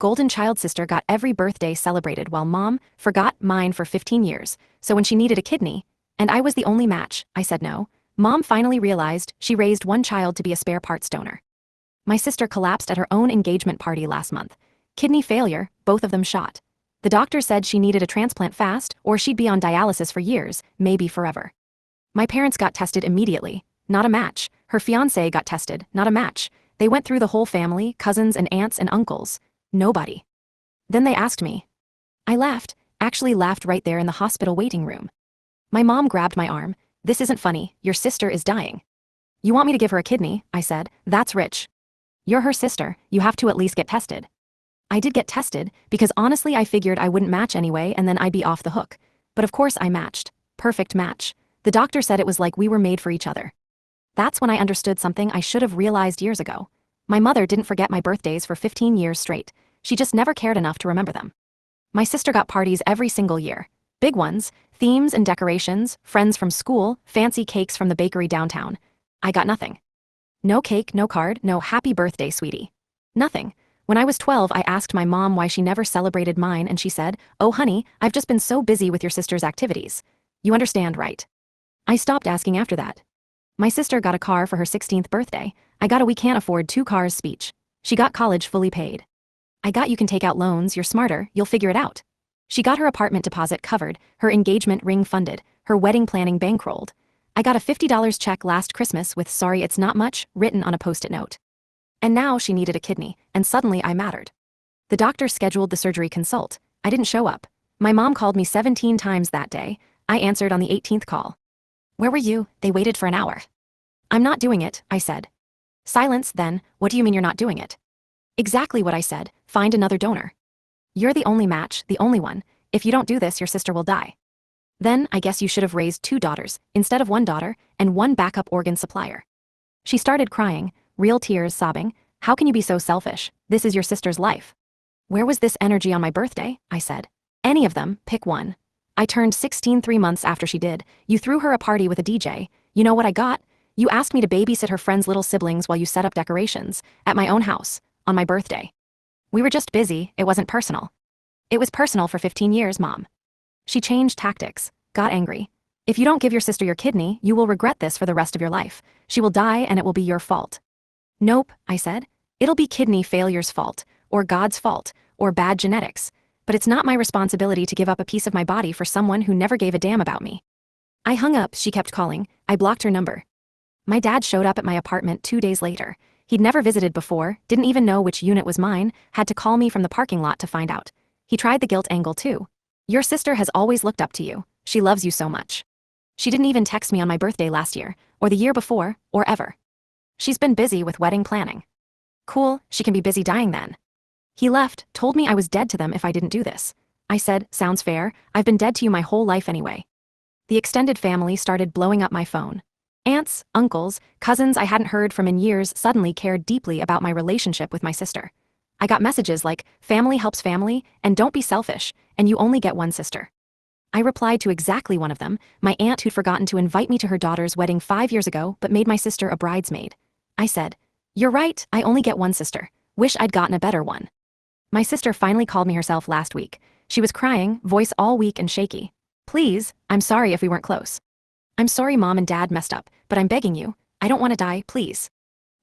golden child sister got every birthday celebrated while mom forgot mine for 15 years, so when she needed a kidney, and I was the only match, I said no. Mom finally realized she raised one child to be a spare parts donor. My sister collapsed at her own engagement party last month. Kidney failure, both of them shot. The doctor said she needed a transplant fast or she'd be on dialysis for years, maybe forever. My parents got tested immediately. Not a match. Her fiancé got tested, not a match. They went through the whole family, cousins and aunts and uncles. Nobody. Then they asked me. I laughed, actually laughed right there in the hospital waiting room. My mom grabbed my arm. This isn't funny, your sister is dying. You want me to give her a kidney, I said, that's rich. You're her sister, you have to at least get tested. I did get tested, because honestly I figured I wouldn't match anyway and then I'd be off the hook. But of course I matched. Perfect match. The doctor said it was like we were made for each other. That's when I understood something I should have realized years ago. My mother didn't forget my birthdays for 15 years straight. She just never cared enough to remember them. My sister got parties every single year. Big ones, themes and decorations, friends from school, fancy cakes from the bakery downtown. I got nothing. No cake, no card, no happy birthday, sweetie. Nothing. When I was 12, I asked my mom why she never celebrated mine and she said, oh honey, I've just been so busy with your sister's activities. You understand, right? I stopped asking after that. My sister got a car for her 16th birthday. I got a we can't afford 2 cars speech. She got college fully paid. I got you can take out loans, you're smarter, you'll figure it out. She got her apartment deposit covered, her engagement ring funded, her wedding planning bankrolled. I got a $50 check last Christmas with sorry it's not much written on a post-it note. And now she needed a kidney, and suddenly I mattered. The doctor scheduled the surgery consult. I didn't show up. My mom called me 17 times that day. I answered on the 18th call. Where were you? They waited for an hour. I'm not doing it, I said. Silence, then, what do you mean you're not doing it? Exactly what I said, find another donor. You're the only match, the only one. If you don't do this, your sister will die. Then, I guess you should have raised 2 daughters, instead of 1 daughter, and 1 backup organ supplier. She started crying, real tears, sobbing. How can you be so selfish? This is your sister's life. Where was this energy on my birthday? I said. Any of them, pick one. I turned 16 3 months after she did. You threw her a party with a DJ. You know what I got? You asked me to babysit her friend's little siblings while you set up decorations, at my own house, on my birthday. We were just busy, it wasn't personal. It was personal for 15 years, Mom. She changed tactics, got angry. If you don't give your sister your kidney, you will regret this for the rest of your life. She will die and it will be your fault. Nope, I said. It'll be kidney failure's fault, or God's fault, or bad genetics. But it's not my responsibility to give up a piece of my body for someone who never gave a damn about me. I hung up, she kept calling. I blocked her number. My dad showed up at my apartment 2 days later. He'd never visited before, didn't even know which unit was mine, had to call me from the parking lot to find out. He tried the guilt angle too. Your sister has always looked up to you. She loves you so much. She didn't even text me on my birthday last year, or the year before, or ever. She's been busy with wedding planning. Cool, she can be busy dying then. He left, told me I was dead to them if I didn't do this. I said, sounds fair, I've been dead to you my whole life anyway. The extended family started blowing up my phone. Aunts, uncles, cousins I hadn't heard from in years suddenly cared deeply about my relationship with my sister. I got messages like, family helps family, and don't be selfish, and you only get one sister. I replied to exactly one of them, my aunt who'd forgotten to invite me to her daughter's wedding 5 years ago but made my sister a bridesmaid. I said, you're right, I only get one sister. Wish I'd gotten a better one. My sister finally called me herself last week. She was crying, voice all weak and shaky. Please, I'm sorry if we weren't close. I'm sorry Mom and Dad messed up, but I'm begging you, I don't want to die, please.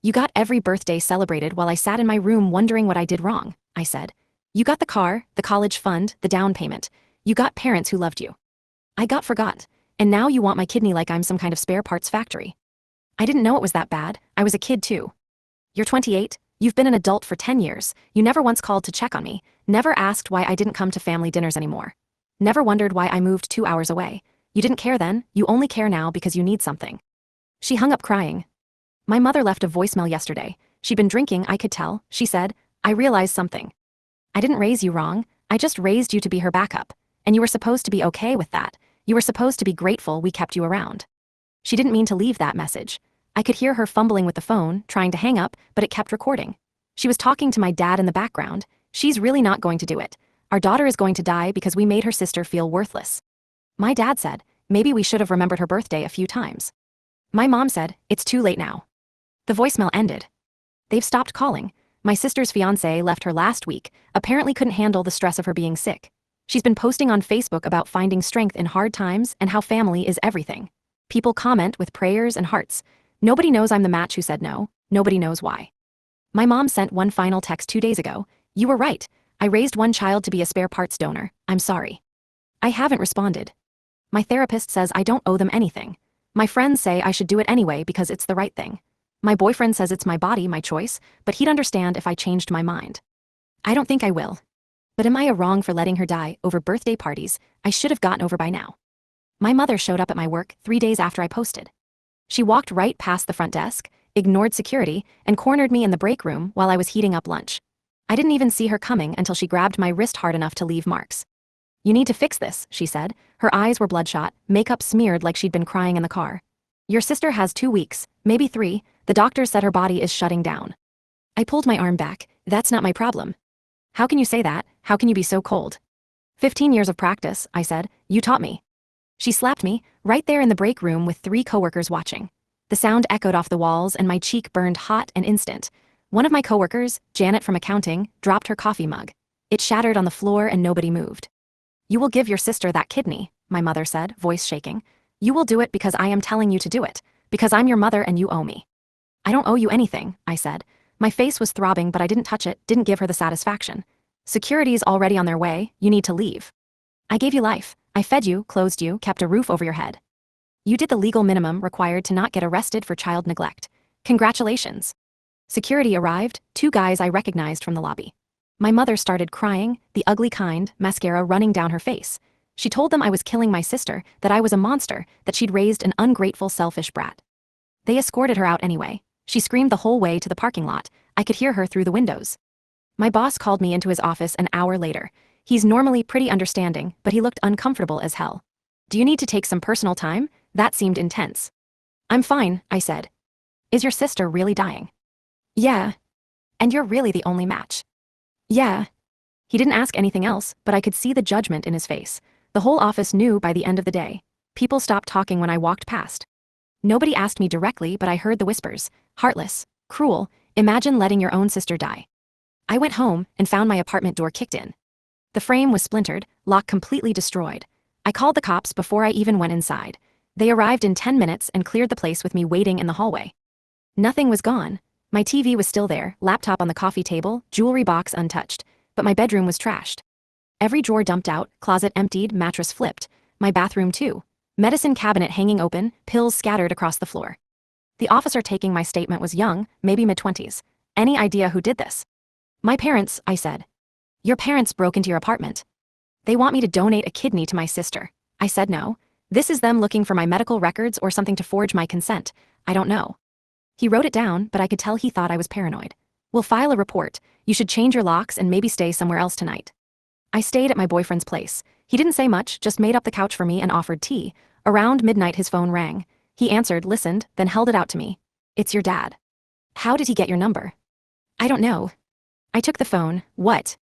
You got every birthday celebrated while I sat in my room wondering what I did wrong, I said. You got the car, the college fund, the down payment. You got parents who loved you. I got forgot, and now you want my kidney like I'm some kind of spare parts factory. I didn't know it was that bad, I was a kid too. You're 28, you've been an adult for 10 years, you never once called to check on me, never asked why I didn't come to family dinners anymore. Never wondered why I moved 2 hours away. You didn't care then, you only care now because you need something. She hung up crying. My mother left a voicemail yesterday. She'd been drinking, I could tell. She said, I realized something. I didn't raise you wrong, I just raised you to be her backup. And you were supposed to be okay with that. You were supposed to be grateful we kept you around. She didn't mean to leave that message. I could hear her fumbling with the phone, trying to hang up, but it kept recording. She was talking to my dad in the background. She's really not going to do it. Our daughter is going to die because we made her sister feel worthless. My dad said, maybe we should have remembered her birthday a few times. My mom said, it's too late now. The voicemail ended. They've stopped calling. My sister's fiancé left her last week, apparently couldn't handle the stress of her being sick. She's been posting on Facebook about finding strength in hard times and how family is everything. People comment with prayers and hearts. Nobody knows I'm the match who said no. Nobody knows why. My mom sent one final text 2 days ago. You were right. I raised one child to be a spare parts donor. I'm sorry. I haven't responded. My therapist says I don't owe them anything. My friends say I should do it anyway because it's the right thing. My boyfriend says it's my body, my choice, but he'd understand if I changed my mind. I don't think I will. But am I a wrong for letting her die over birthday parties I should have gotten over by now? My mother showed up at my work 3 days after I posted. She walked right past the front desk, ignored security, and cornered me in the break room while I was heating up lunch. I didn't even see her coming until she grabbed my wrist hard enough to leave marks. You need to fix this, she said. Her eyes were bloodshot, makeup smeared like she'd been crying in the car. Your sister has 2 weeks, maybe 3. The doctor said her body is shutting down. I pulled my arm back. That's not my problem. How can you say that? How can you be so cold? 15 years of practice, I said. You taught me. She slapped me, right there in the break room with 3 coworkers watching. The sound echoed off the walls and my cheek burned hot and instant. One of my coworkers, Janet from accounting, dropped her coffee mug. It shattered on the floor and nobody moved. You will give your sister that kidney, my mother said, voice shaking. You will do it because I am telling you to do it, because I'm your mother and you owe me. I don't owe you anything, I said. My face was throbbing but I didn't touch it, didn't give her the satisfaction. Security's already on their way, you need to leave. I gave you life. I fed you, clothed you, kept a roof over your head. You did the legal minimum required to not get arrested for child neglect. Congratulations. Security arrived, 2 guys I recognized from the lobby. My mother started crying, the ugly kind, mascara running down her face. She told them I was killing my sister, that I was a monster, that she'd raised an ungrateful, selfish brat. They escorted her out anyway. She screamed the whole way to the parking lot. I could hear her through the windows. My boss called me into his office an hour later. He's normally pretty understanding, but he looked uncomfortable as hell. Do you need to take some personal time? That seemed intense. I'm fine, I said. Is your sister really dying? Yeah. And you're really the only match? Yeah. He didn't ask anything else, but I could see the judgment in his face. The whole office knew by the end of the day. People stopped talking when I walked past. Nobody asked me directly, but I heard the whispers. Heartless. Cruel. Imagine letting your own sister die. I went home and found my apartment door kicked in. The frame was splintered, lock completely destroyed. I called the cops before I even went inside. They arrived in 10 minutes and cleared the place with me waiting in the hallway. Nothing was gone. My TV was still there, laptop on the coffee table, jewelry box untouched, but my bedroom was trashed. Every drawer dumped out, closet emptied, mattress flipped. My bathroom too. Medicine cabinet hanging open, pills scattered across the floor. The officer taking my statement was young, maybe mid-20s. Any idea who did this? My parents, I said. Your parents broke into your apartment. They want me to donate a kidney to my sister. I said no. This is them looking for my medical records or something to forge my consent. I don't know. He wrote it down, but I could tell he thought I was paranoid. We'll file a report. You should change your locks and maybe stay somewhere else tonight. I stayed at my boyfriend's place. He didn't say much, just made up the couch for me and offered tea. Around midnight his phone rang. He answered, listened, then held it out to me. It's your dad. How did he get your number? I don't know. I took the phone. What?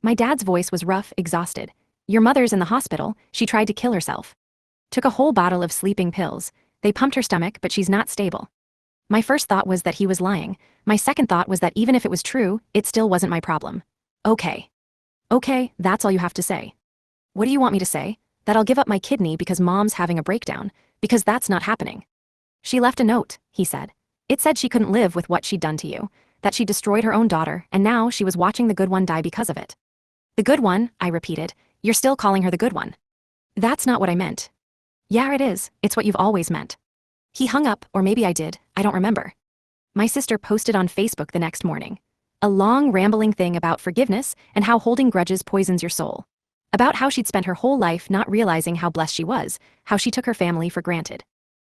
My dad's voice was rough, exhausted. Your mother's in the hospital. She tried to kill herself. Took a whole bottle of sleeping pills. They pumped her stomach, but she's not stable. My first thought was that he was lying. My second thought was that even if it was true, it still wasn't my problem. Okay. Okay, that's all you have to say. What do you want me to say? That I'll give up my kidney because mom's having a breakdown, because that's not happening. She left a note, he said. It said she couldn't live with what she'd done to you, that she destroyed her own daughter, and now she was watching the good one die because of it. The good one, I repeated. You're still calling her the good one. That's not what I meant. Yeah, it is. It's what you've always meant. He hung up, or maybe I did, I don't remember. My sister posted on Facebook the next morning. A long, rambling thing about forgiveness and how holding grudges poisons your soul. About how she'd spent her whole life not realizing how blessed she was, how she took her family for granted.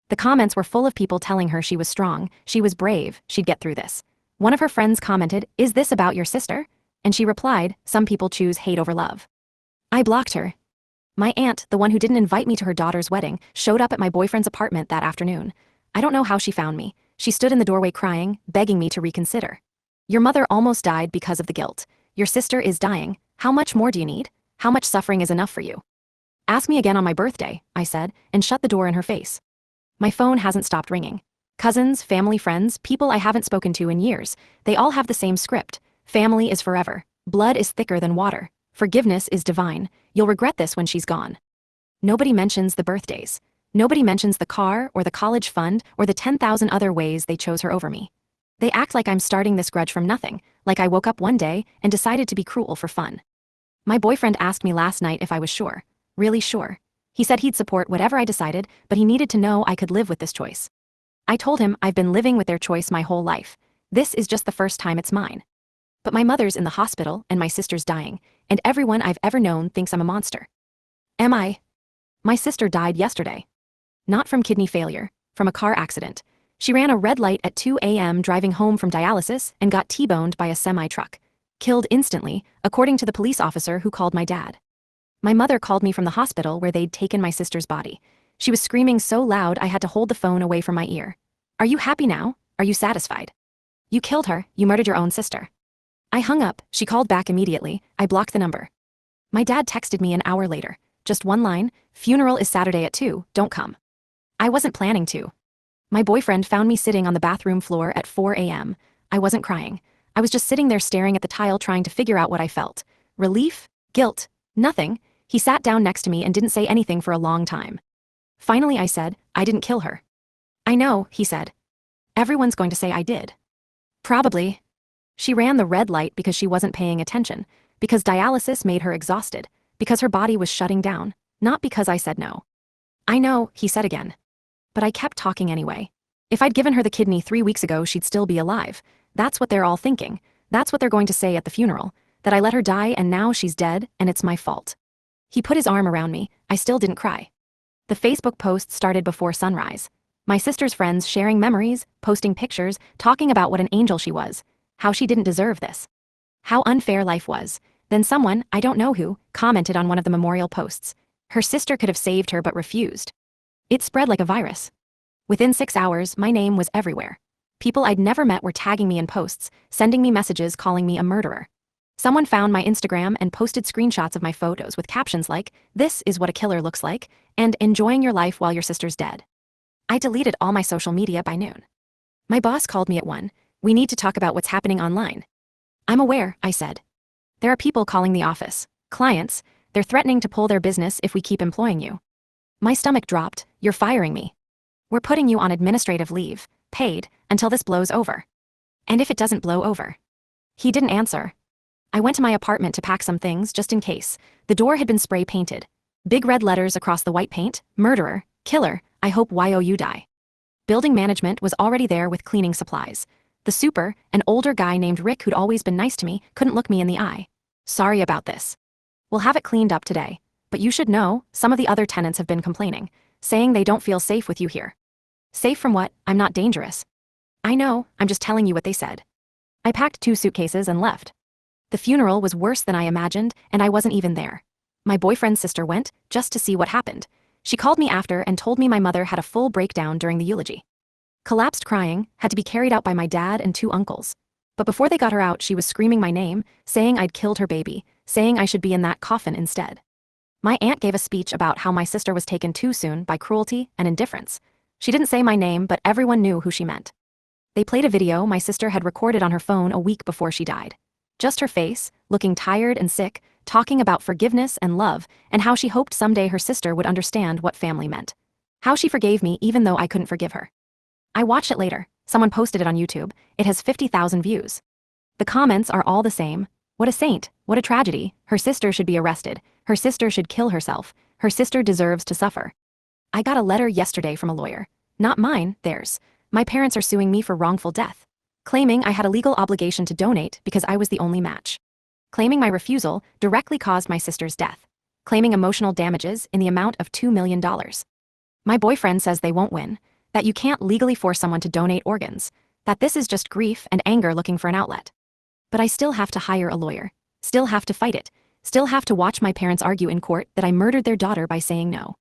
The comments were full of people telling her she was strong, she was brave, she'd get through this. One of her friends commented, "Is this about your sister?" And she replied, "Some people choose hate over love." I blocked her. My aunt, the one who didn't invite me to her daughter's wedding, showed up at my boyfriend's apartment that afternoon. I don't know how she found me. She stood in the doorway crying, begging me to reconsider. Your mother almost died because of the guilt. Your sister is dying. How much more do you need? How much suffering is enough for you? Ask me again on my birthday, I said, and shut the door in her face. My phone hasn't stopped ringing. Cousins, family, friends, people I haven't spoken to in years, they all have the same script. Family is forever. Blood is thicker than water. Forgiveness is divine. You'll regret this when she's gone. Nobody mentions the birthdays. Nobody mentions the car or the college fund or the 10,000 other ways they chose her over me. They act like I'm starting this grudge from nothing, like I woke up one day and decided to be cruel for fun. My boyfriend asked me last night if I was sure. Really sure. He said he'd support whatever I decided, but he needed to know I could live with this choice. I told him I've been living with their choice my whole life. This is just the first time it's mine. But my mother's in the hospital and my sister's dying, and everyone I've ever known thinks I'm a monster. Am I? My sister died yesterday. Not from kidney failure, from a car accident. She ran a red light at 2 a.m. driving home from dialysis and got T-boned by a semi-truck. Killed instantly, according to the police officer who called my dad. My mother called me from the hospital where they'd taken my sister's body. She was screaming so loud I had to hold the phone away from my ear. Are you happy now? Are you satisfied? You killed her, you murdered your own sister. I hung up, she called back immediately, I blocked the number. My dad texted me an hour later. Just one line, funeral is Saturday at 2, don't come. I wasn't planning to. My boyfriend found me sitting on the bathroom floor at 4 a.m. I wasn't crying. I was just sitting there staring at the tile trying to figure out what I felt. Relief? Guilt? Nothing. He sat down next to me and didn't say anything for a long time. Finally I said, I didn't kill her. I know, he said. Everyone's going to say I did. Probably. She ran the red light because she wasn't paying attention, because dialysis made her exhausted, because her body was shutting down, not because I said no. I know, he said again. But I kept talking anyway. If I'd given her the kidney 3 weeks ago, she'd still be alive. That's what they're all thinking. That's what they're going to say at the funeral, that I let her die and now she's dead and it's my fault. He put his arm around me. I still didn't cry. The Facebook post started before sunrise. My sister's friends sharing memories, posting pictures, talking about what an angel she was, how she didn't deserve this, how unfair life was. Then someone, I don't know who, commented on one of the memorial posts. Her sister could have saved her but refused. It spread like a virus. Within 6 hours, my name was everywhere. People I'd never met were tagging me in posts, sending me messages calling me a murderer. Someone found my Instagram and posted screenshots of my photos with captions like, "This is what a killer looks like," and "Enjoying your life while your sister's dead." I deleted all my social media by noon. My boss called me at 1. We need to talk about what's happening online. I'm aware, I said. There are people calling the office. Clients. They're threatening to pull their business if we keep employing you. My stomach dropped. You're firing me. We're putting you on administrative leave, paid, until this blows over. And if it doesn't blow over? He didn't answer. I went to my apartment to pack some things just in case. The door had been spray painted. Big red letters across the white paint, murderer, killer, I hope you die. Building management was already there with cleaning supplies. The super, an older guy named Rick who'd always been nice to me, couldn't look me in the eye. Sorry about this. We'll have it cleaned up today. But you should know, some of the other tenants have been complaining, saying they don't feel safe with you here. Safe from what? I'm not dangerous. I know, I'm just telling you what they said. I packed 2 suitcases and left. The funeral was worse than I imagined, and I wasn't even there. My boyfriend's sister went, just to see what happened. She called me after and told me my mother had a full breakdown during the eulogy. Collapsed crying, had to be carried out by my dad and 2 uncles. But before they got her out, she was screaming my name, saying I'd killed her baby, saying I should be in that coffin instead. My aunt gave a speech about how my sister was taken too soon by cruelty and indifference. She didn't say my name, but everyone knew who she meant. They played a video my sister had recorded on her phone a week before she died. Just her face, looking tired and sick, talking about forgiveness and love, and how she hoped someday her sister would understand what family meant. How she forgave me even though I couldn't forgive her. I watched it later. Someone posted it on YouTube. It has 50,000 views. The comments are all the same. What a saint. What a tragedy. Her sister should be arrested. Her sister should kill herself. Her sister deserves to suffer. I got a letter yesterday from a lawyer. Not mine, theirs. My parents are suing me for wrongful death. Claiming I had a legal obligation to donate because I was the only match. Claiming my refusal directly caused my sister's death. Claiming emotional damages in the amount of $2 million. My boyfriend says they won't win. That you can't legally force someone to donate organs. That this is just grief and anger looking for an outlet. But I still have to hire a lawyer. Still have to fight it. Still have to watch my parents argue in court that I murdered their daughter by saying no.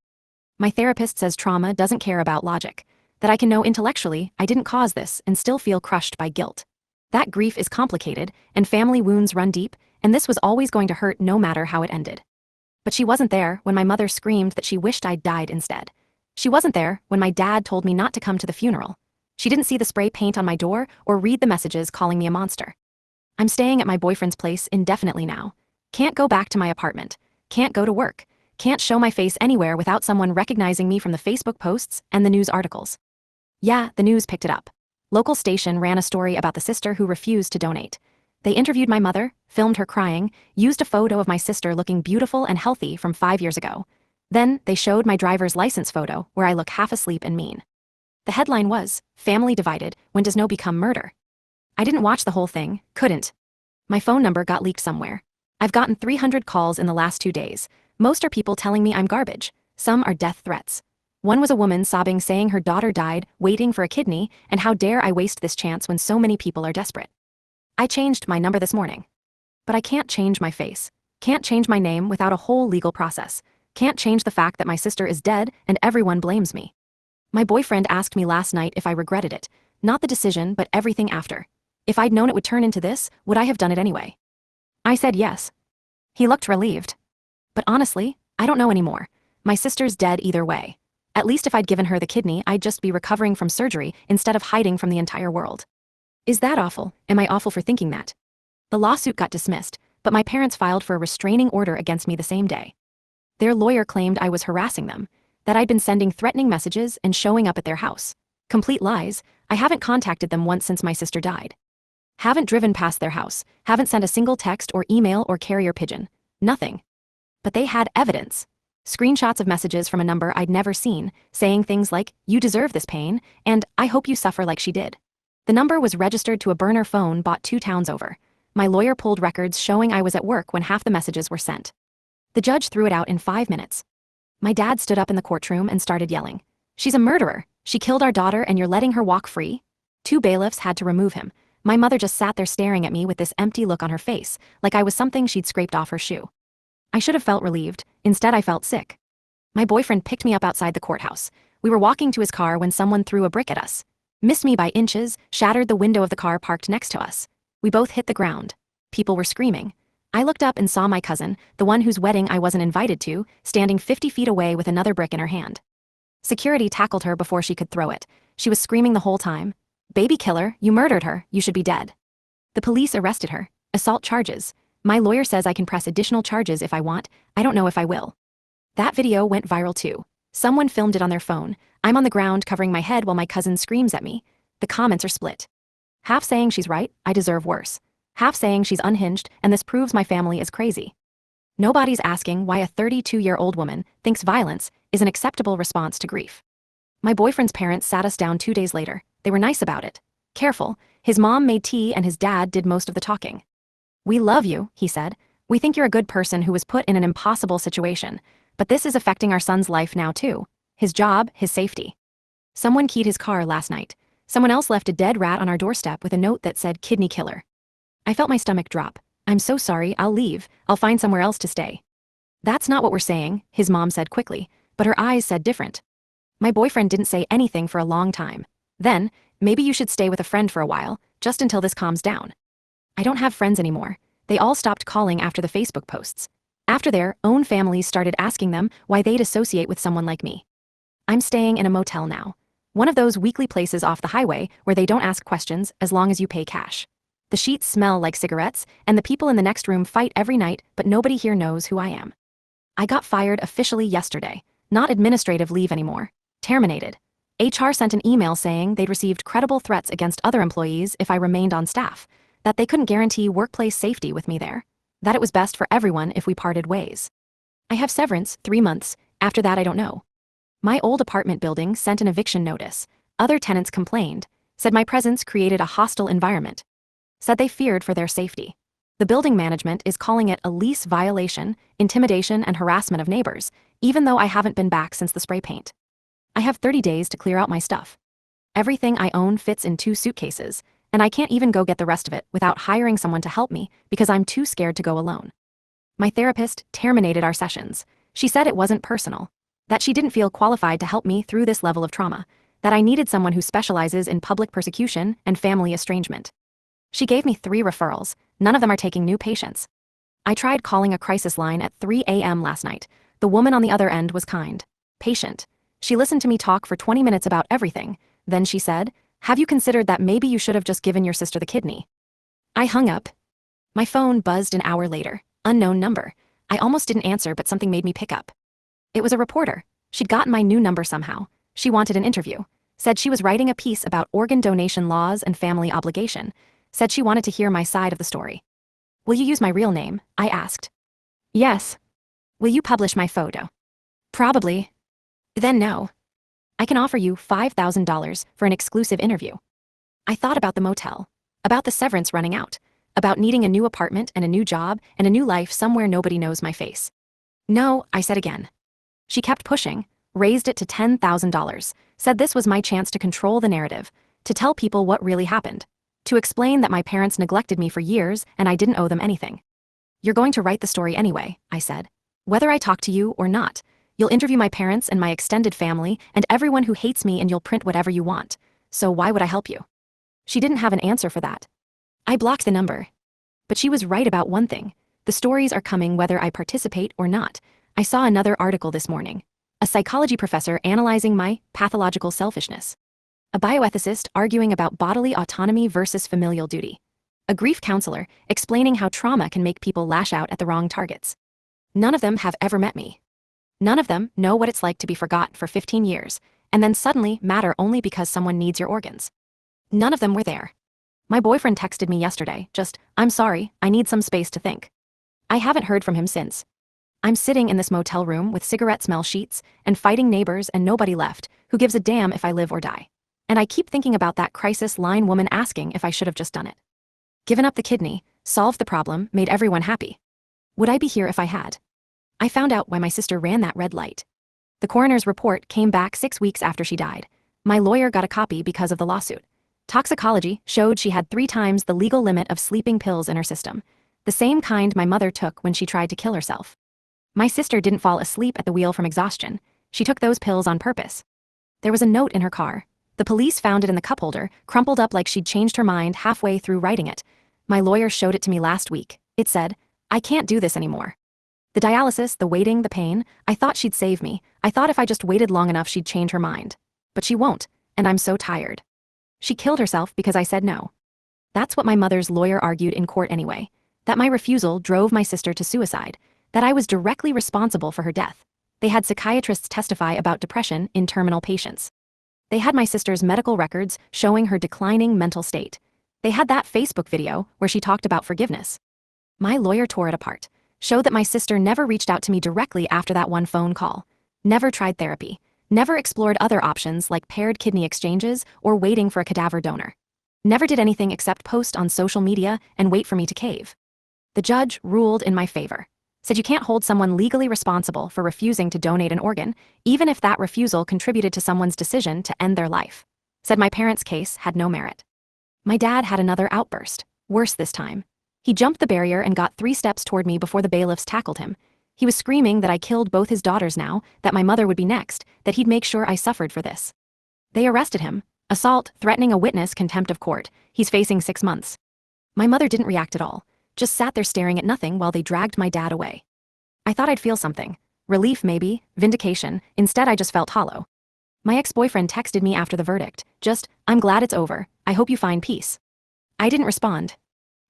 My therapist says trauma doesn't care about logic. That I can know intellectually I didn't cause this and still feel crushed by guilt. That grief is complicated, and family wounds run deep, and this was always going to hurt no matter how it ended. But she wasn't there when my mother screamed that she wished I'd died instead. She wasn't there when my dad told me not to come to the funeral. She didn't see the spray paint on my door or read the messages calling me a monster. I'm staying at my boyfriend's place indefinitely now. Can't go back to my apartment. Can't go to work. Can't show my face anywhere without someone recognizing me from the Facebook posts and the news articles. Yeah, the news picked it up. Local station ran a story about the sister who refused to donate. They interviewed my mother, filmed her crying, used a photo of my sister looking beautiful and healthy from 5 years ago. Then, they showed my driver's license photo where I look half asleep and mean. The headline was, "Family Divided, When Does No Become Murder?" I didn't watch the whole thing, couldn't. My phone number got leaked somewhere. I've gotten 300 calls in the last 2 days. Most are people telling me I'm garbage. Some are death threats. One was a woman sobbing saying her daughter died, waiting for a kidney, and how dare I waste this chance when so many people are desperate. I changed my number this morning. But I can't change my face. Can't change my name without a whole legal process. Can't change the fact that my sister is dead and everyone blames me. My boyfriend asked me last night if I regretted it. Not the decision, but everything after. If I'd known it would turn into this, would I have done it anyway? I said yes. He looked relieved. But honestly, I don't know anymore. My sister's dead either way. At least if I'd given her the kidney, I'd just be recovering from surgery instead of hiding from the entire world. Is that awful? Am I awful for thinking that? The lawsuit got dismissed, but my parents filed for a restraining order against me the same day. Their lawyer claimed I was harassing them, that I'd been sending threatening messages and showing up at their house. Complete lies. I haven't contacted them once since my sister died. Haven't driven past their house, haven't sent a single text or email or carrier pigeon. Nothing. But they had evidence. Screenshots of messages from a number I'd never seen, saying things like, "You deserve this pain," and "I hope you suffer like she did." The number was registered to a burner phone bought 2 towns over. My lawyer pulled records showing I was at work when half the messages were sent. The judge threw it out in 5 minutes. My dad stood up in the courtroom and started yelling, "She's a murderer. She killed our daughter and you're letting her walk free?" 2 bailiffs had to remove him. My mother just sat there staring at me with this empty look on her face, like I was something she'd scraped off her shoe. I should have felt relieved. Instead, I felt sick. My boyfriend picked me up outside the courthouse. We were walking to his car when someone threw a brick at us. Missed me by inches, shattered the window of the car parked next to us. We both hit the ground. People were screaming. I looked up and saw my cousin, the one whose wedding I wasn't invited to, standing 50 feet away with another brick in her hand. Security tackled her before she could throw it. She was screaming the whole time, "Baby killer, you murdered her, you should be dead." The police arrested her. Assault charges. My lawyer says I can press additional charges if I want. I don't know if I will. That video went viral too. Someone filmed it on their phone. I'm on the ground covering my head while my cousin screams at me. The comments are split. Half saying she's right, I deserve worse. Half saying she's unhinged, and this proves my family is crazy. Nobody's asking why a 32-year-old woman thinks violence is an acceptable response to grief. My boyfriend's parents sat us down 2 days later. They were nice about it. Careful, his mom made tea and his dad did most of the talking. "We love you," he said. "We think you're a good person who was put in an impossible situation. But this is affecting our son's life now too. His job, his safety. Someone keyed his car last night. Someone else left a dead rat on our doorstep with a note that said kidney killer." I felt my stomach drop. "I'm so sorry, I'll leave. I'll find somewhere else to stay." "That's not what we're saying," his mom said quickly, but her eyes said different. My boyfriend didn't say anything for a long time. Then, "Maybe you should stay with a friend for a while, just until this calms down." I don't have friends anymore. They all stopped calling after the Facebook posts. After their own families started asking them why they'd associate with someone like me. I'm staying in a motel now. One of those weekly places off the highway where they don't ask questions as long as you pay cash. The sheets smell like cigarettes, and the people in the next room fight every night, but nobody here knows who I am. I got fired officially yesterday. Not administrative leave anymore. Terminated. HR sent an email saying they'd received credible threats against other employees if I remained on staff, that they couldn't guarantee workplace safety with me there, that it was best for everyone if we parted ways. I have severance, 3 months, after that I don't know. My old apartment building sent an eviction notice. Other tenants complained, said my presence created a hostile environment. Said they feared for their safety. The building management is calling it a lease violation, intimidation and harassment of neighbors, even though I haven't been back since the spray paint. I have 30 days to clear out my stuff. Everything I own fits in 2 suitcases, and I can't even go get the rest of it without hiring someone to help me because I'm too scared to go alone. My therapist terminated our sessions. She said it wasn't personal, that she didn't feel qualified to help me through this level of trauma, that I needed someone who specializes in public persecution and family estrangement. She gave me 3 referrals. None of them are taking new patients. I tried calling a crisis line at 3 a.m. last night. The woman on the other end was kind, patient. She listened to me talk for 20 minutes about everything. Then she said, "Have you considered that maybe you should have just given your sister the kidney?" I hung up. My phone buzzed an hour later. Unknown number. I almost didn't answer, but something made me pick up. It was a reporter. She'd gotten my new number somehow. She wanted an interview. Said she was writing a piece about organ donation laws and family obligation. Said she wanted to hear my side of the story. Will you use my real name? I asked. Yes. Will you publish my photo? Probably. Then no. I can offer you $5,000 for an exclusive interview. I thought about the motel, about the severance running out, about needing a new apartment and a new job and a new life somewhere nobody knows my face. No, I said again. She kept pushing, raised it to $10,000, said this was my chance to control the narrative, to tell people what really happened, to explain that my parents neglected me for years and I didn't owe them anything. You're going to write the story anyway, I said. Whether I talk to you or not, you'll interview my parents and my extended family and everyone who hates me, and you'll print whatever you want. So why would I help you? She didn't have an answer for that. I blocked the number. But she was right about one thing. The stories are coming whether I participate or not. I saw another article this morning. A psychology professor analyzing my pathological selfishness. A bioethicist arguing about bodily autonomy versus familial duty. A grief counselor explaining how trauma can make people lash out at the wrong targets. None of them have ever met me. None of them know what it's like to be forgotten for 15 years, and then suddenly matter only because someone needs your organs. None of them were there. My boyfriend texted me yesterday, just, I'm sorry, I need some space to think. I haven't heard from him since. I'm sitting in this motel room with cigarette smell sheets and fighting neighbors and nobody left who gives a damn if I live or die. And I keep thinking about that crisis line woman asking if I should have just done it. Given up the kidney, solved the problem, made everyone happy. Would I be here if I had? I found out why my sister ran that red light. The coroner's report came back 6 weeks after she died. My lawyer got a copy because of the lawsuit. Toxicology showed she had 3 times the legal limit of sleeping pills in her system, the same kind my mother took when she tried to kill herself. My sister didn't fall asleep at the wheel from exhaustion. She took those pills on purpose. There was a note in her car. The police found it in the cup holder, crumpled up like she'd changed her mind halfway through writing it. My lawyer showed it to me last week. It said, I can't do this anymore. The dialysis, the waiting, the pain, I thought she'd save me. I thought if I just waited long enough she'd change her mind. But she won't, and I'm so tired. She killed herself because I said no. That's what my mother's lawyer argued in court anyway. That my refusal drove my sister to suicide. That I was directly responsible for her death. They had psychiatrists testify about depression in terminal patients. They had my sister's medical records showing her declining mental state. They had that Facebook video where she talked about forgiveness. My lawyer tore it apart, showed that my sister never reached out to me directly after that one phone call, never tried therapy, never explored other options like paired kidney exchanges or waiting for a cadaver donor. Never did anything except post on social media and wait for me to cave. The judge ruled in my favor. Said you can't hold someone legally responsible for refusing to donate an organ, even if that refusal contributed to someone's decision to end their life. Said my parents' case had no merit. My dad had another outburst, worse this time. He jumped the barrier and got 3 steps toward me before the bailiffs tackled him. He was screaming that I killed both his daughters now, that my mother would be next, that he'd make sure I suffered for this. They arrested him. Assault, threatening a witness, contempt of court. He's facing 6 months. My mother didn't react at all. Just sat there staring at nothing while they dragged my dad away. I thought I'd feel something. Relief maybe, vindication. Instead I just felt hollow. My ex-boyfriend texted me after the verdict. Just, I'm glad it's over. I hope you find peace. I didn't respond.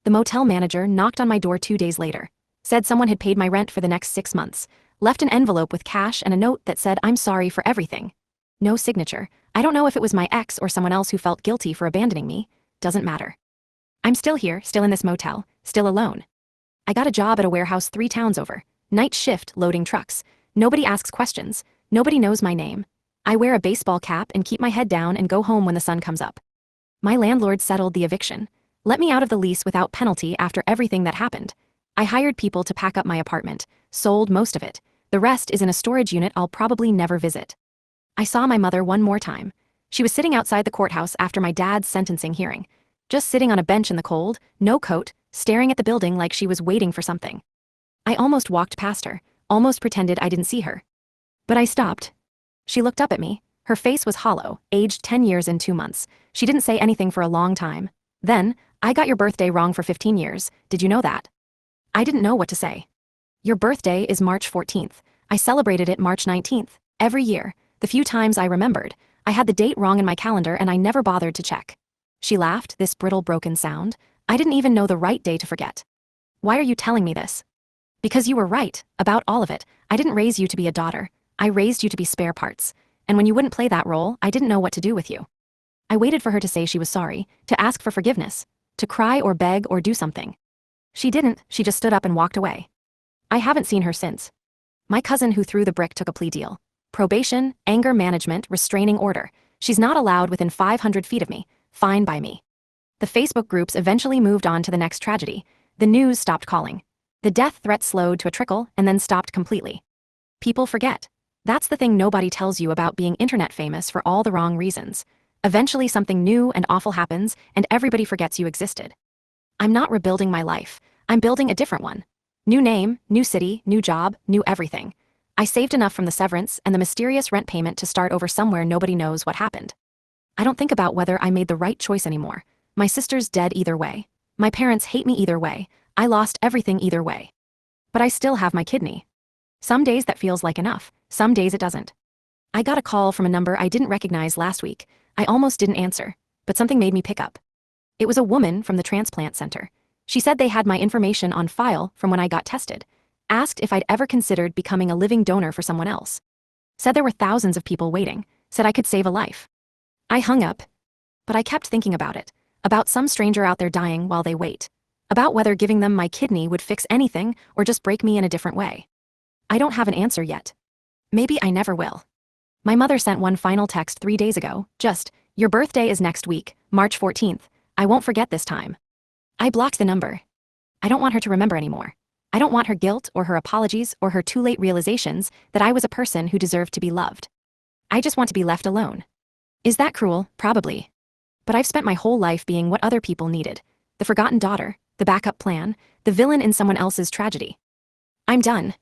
The motel manager knocked on my door 2 days later. Said someone had paid my rent for the next 6 months. Left an envelope with cash and a note that said I'm sorry for everything. No signature. I don't know if it was my ex or someone else who felt guilty for abandoning me. Doesn't matter. I'm still here, still in this motel, still alone. I got a job at a warehouse 3 towns over. Night shift loading trucks. Nobody asks questions. Nobody knows my name. I wear a baseball cap and keep my head down and go home when the sun comes up. My landlord settled the eviction. Let me out of the lease without penalty after everything that happened. I hired people to pack up my apartment, sold most of it. The rest is in a storage unit I'll probably never visit. I saw my mother one more time. She was sitting outside the courthouse after my dad's sentencing hearing. Just sitting on a bench in the cold, no coat, staring at the building like she was waiting for something. I almost walked past her, almost pretended I didn't see her. But I stopped. She looked up at me. Her face was hollow, aged 10 years and 2 months. She didn't say anything for a long time. Then, I got your birthday wrong for 15 years. Did you know that? I didn't know what to say. Your birthday is March 14th. I celebrated it March 19th. Every year, the few times I remembered, I had the date wrong in my calendar and I never bothered to check. She laughed, this brittle broken sound. I didn't even know the right day to forget. Why are you telling me this? Because you were right, about all of it. I didn't raise you to be a daughter. I raised you to be spare parts. And when you wouldn't play that role, I didn't know what to do with you. I waited for her to say she was sorry, to ask for forgiveness, to cry or beg or do something. She didn't, she just stood up and walked away. I haven't seen her since. My cousin who threw the brick took a plea deal. Probation, anger management, restraining order. She's not allowed within 500 feet of me. Fine by me. The Facebook groups eventually moved on to the next tragedy. The news stopped calling. The death threat slowed to a trickle and then stopped completely. People forget. That's the thing nobody tells you about being internet famous for all the wrong reasons. Eventually something new and awful happens and everybody forgets you existed. I'm not rebuilding my life. I'm building a different one. New name, new city, new job, new everything. I saved enough from the severance and the mysterious rent payment to start over somewhere nobody knows what happened. I don't think about whether I made the right choice anymore. My sister's dead either way. My parents hate me either way. I lost everything either way. But I still have my kidney. Some days that feels like enough, some days it doesn't. I got a call from a number I didn't recognize last week. I almost didn't answer, but something made me pick up. It was a woman from the transplant center. She said they had my information on file from when I got tested, asked if I'd ever considered becoming a living donor for someone else. Said there were thousands of people waiting, said I could save a life. I hung up, but I kept thinking about it, about some stranger out there dying while they wait, about whether giving them my kidney would fix anything or just break me in a different way. I don't have an answer yet. Maybe I never will. My mother sent one final text 3 days ago, just, "Your birthday is next week, March 14th. I won't forget this time." I blocked the number. I don't want her to remember anymore. I don't want her guilt or her apologies or her too late realizations that I was a person who deserved to be loved. I just want to be left alone. Is that cruel? Probably. But I've spent my whole life being what other people needed. The forgotten daughter, the backup plan, the villain in someone else's tragedy. I'm done.